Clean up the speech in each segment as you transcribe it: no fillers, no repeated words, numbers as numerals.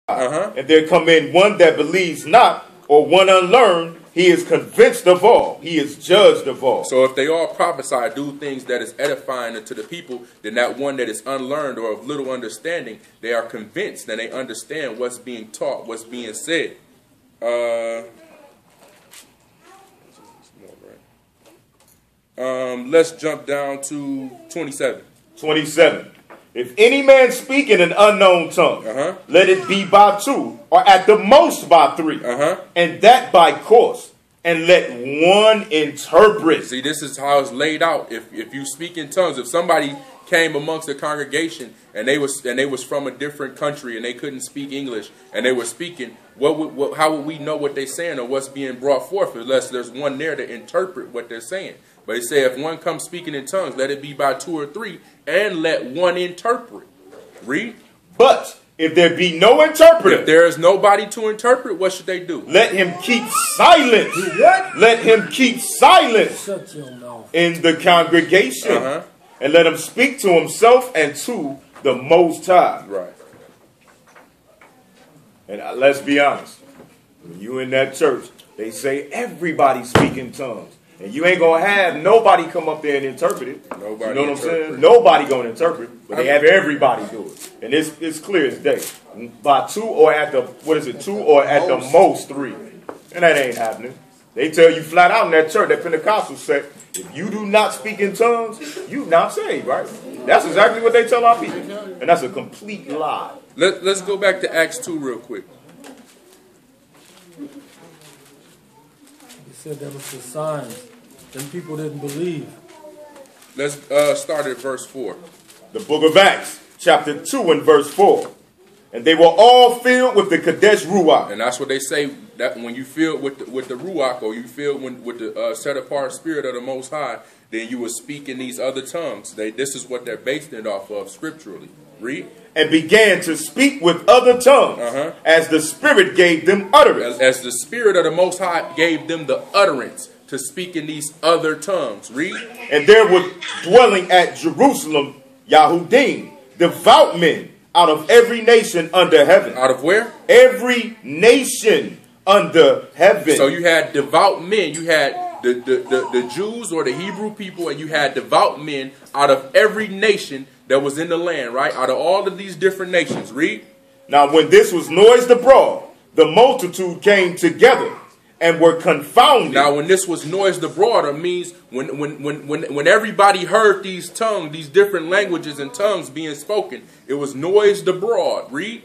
And there come in one that believes not, or one unlearned, he is convinced of all. He is judged of all. So if they all prophesy, do things that is edifying unto the people, then that one that is unlearned or of little understanding, they are convinced and they understand what's being taught, what's being said. Let's jump down to 27. 27. If any man speak in an unknown tongue, let it be by two, or at the most by three, and that by course, and let one interpret. See, this is how it's laid out. If you speak in tongues, if somebody came amongst the congregation and they was from a different country and they couldn't speak English and they were speaking, how would we know what they're saying or what's being brought forth unless there's one there to interpret what they're saying? But he said, if one comes speaking in tongues, let it be by two or three, and let one interpret. Read. But if there be no interpreter, if there is nobody to interpret, what should they do? Let him keep silent. Let him keep silent in the congregation, and let him speak to himself and to the Most High. Right. And let's be honest, when you in that church, they say everybody speak in tongues. And you ain't going to have nobody come up there and interpret it. Nobody, you know what I'm saying? Nobody going to interpret, but they have everybody do it. And it's clear as day. By two or at the, two or at the most three. And that ain't happening. They tell you flat out in that church, that Pentecostal sect, if you do not speak in tongues, you not saved, right? That's exactly what they tell our people. And that's a complete lie. Let's go back to Acts 2 real quick. Said that was the signs. Them people didn't believe. Let's start at verse 4. The book of Acts, chapter 2 and verse 4. And they were all filled with the Kadesh Ruach. And that's what they say, that when you filled with the Ruach, or you filled with the set apart spirit of the Most High, then you will speak in these other tongues. This is what they're based it off of scripturally. Read. And began to speak with other tongues, as the Spirit gave them utterance. As the Spirit of the Most High gave them the utterance to speak in these other tongues. Read. And there were dwelling at Jerusalem Yahudim, devout men, out of every nation under heaven. Out of where? Every nation under heaven. So you had devout men. You had the Jews or the Hebrew people, and you had devout men out of every nation that was in the land, right? Out of all of these different nations. Read. Now when this was noised abroad, the multitude came together and were confounded. Now when this was noised abroad, it means when everybody heard these tongues, these different languages and tongues being spoken, it was noised abroad. Read.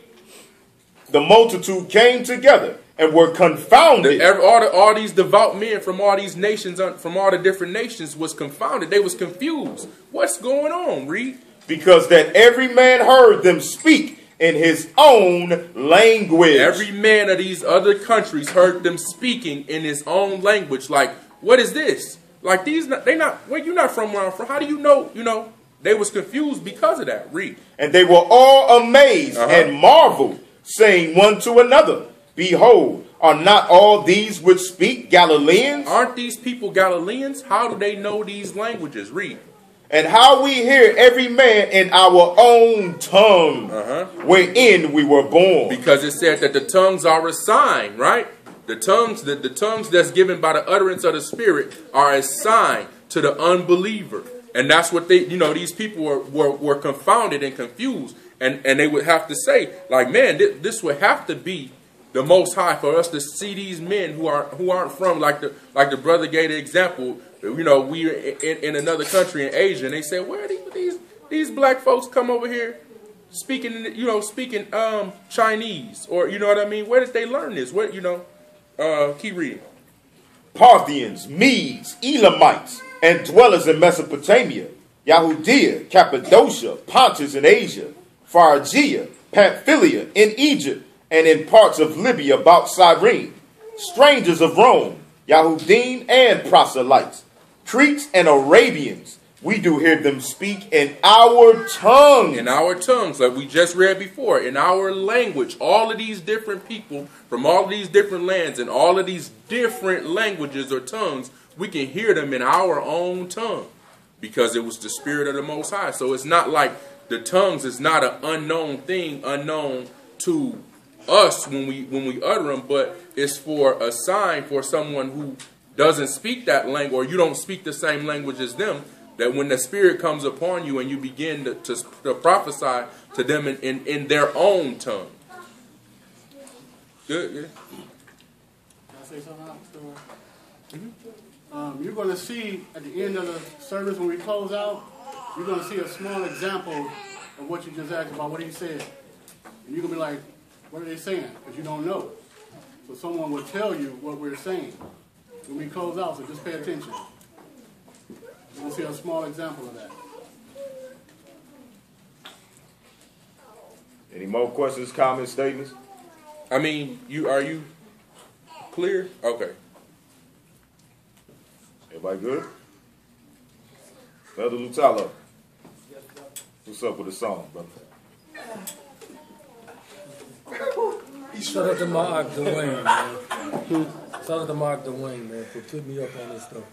The multitude came together and were confounded. All these devout men from all these nations, from all the different nations, was confounded. They was confused. What's going on? Read. Because that every man heard them speak in his own language. Every man of these other countries heard them speaking in his own language. Like, what is this? Like, they not, where you not from where I'm from? How do you know? You know, they was confused because of that. Read. And they were all amazed and marveled, saying one to another, Behold, are not all these which speak Galileans? Aren't these people Galileans? How do they know these languages? Read. And how we hear every man in our own tongue, wherein we were born. Because it said that the tongues are a sign, right? The tongues that's given by the utterance of the Spirit are a sign to the unbeliever. And that's what they, these people were confounded and confused. And they would have to say, like, man, this would have to be the Most High for us to see these men who aren't from, like the brother gave the example. We are in another country in Asia, and they say, where are these black folks come over here speaking, speaking Chinese, or what I mean? Where did they learn this? Where, keep reading. Parthians, Medes, Elamites, and dwellers in Mesopotamia, Yahudea, Cappadocia, Pontus in Asia, Phrygia, Pamphylia in Egypt, and in parts of Libya about Cyrene, strangers of Rome, Yahudim and proselytes, Cretes and Arabians, we do hear them speak in our tongues. In our tongues, like we just read before, in our language. All of these different people from all of these different lands and all of these different languages or tongues, we can hear them in our own tongue because it was the Spirit of the Most High. So it's not like the tongues is not an unknown thing, unknown to us when we utter them, but it's for a sign for someone who doesn't speak that language, or you don't speak the same language as them, that when the Spirit comes upon you and you begin to prophesy to them in their own tongue. Good, yeah. Can I say something else? You're going to see at the end of the service when we close out, you're going to see a small example of what you just asked about, what he said. And you're going to be like, what are they saying? Because you don't know. So someone will tell you what we're saying when we close out, so just pay attention. You're going to see a small example of that. Any more questions, comments, statements? I mean, are you clear? Okay. Everybody good? Brother Lutalo, what's up with the song, brother? Shout out to Mark Dwayne, man. Shout out to Mark Dwayne, man, for putting me up on this stuff.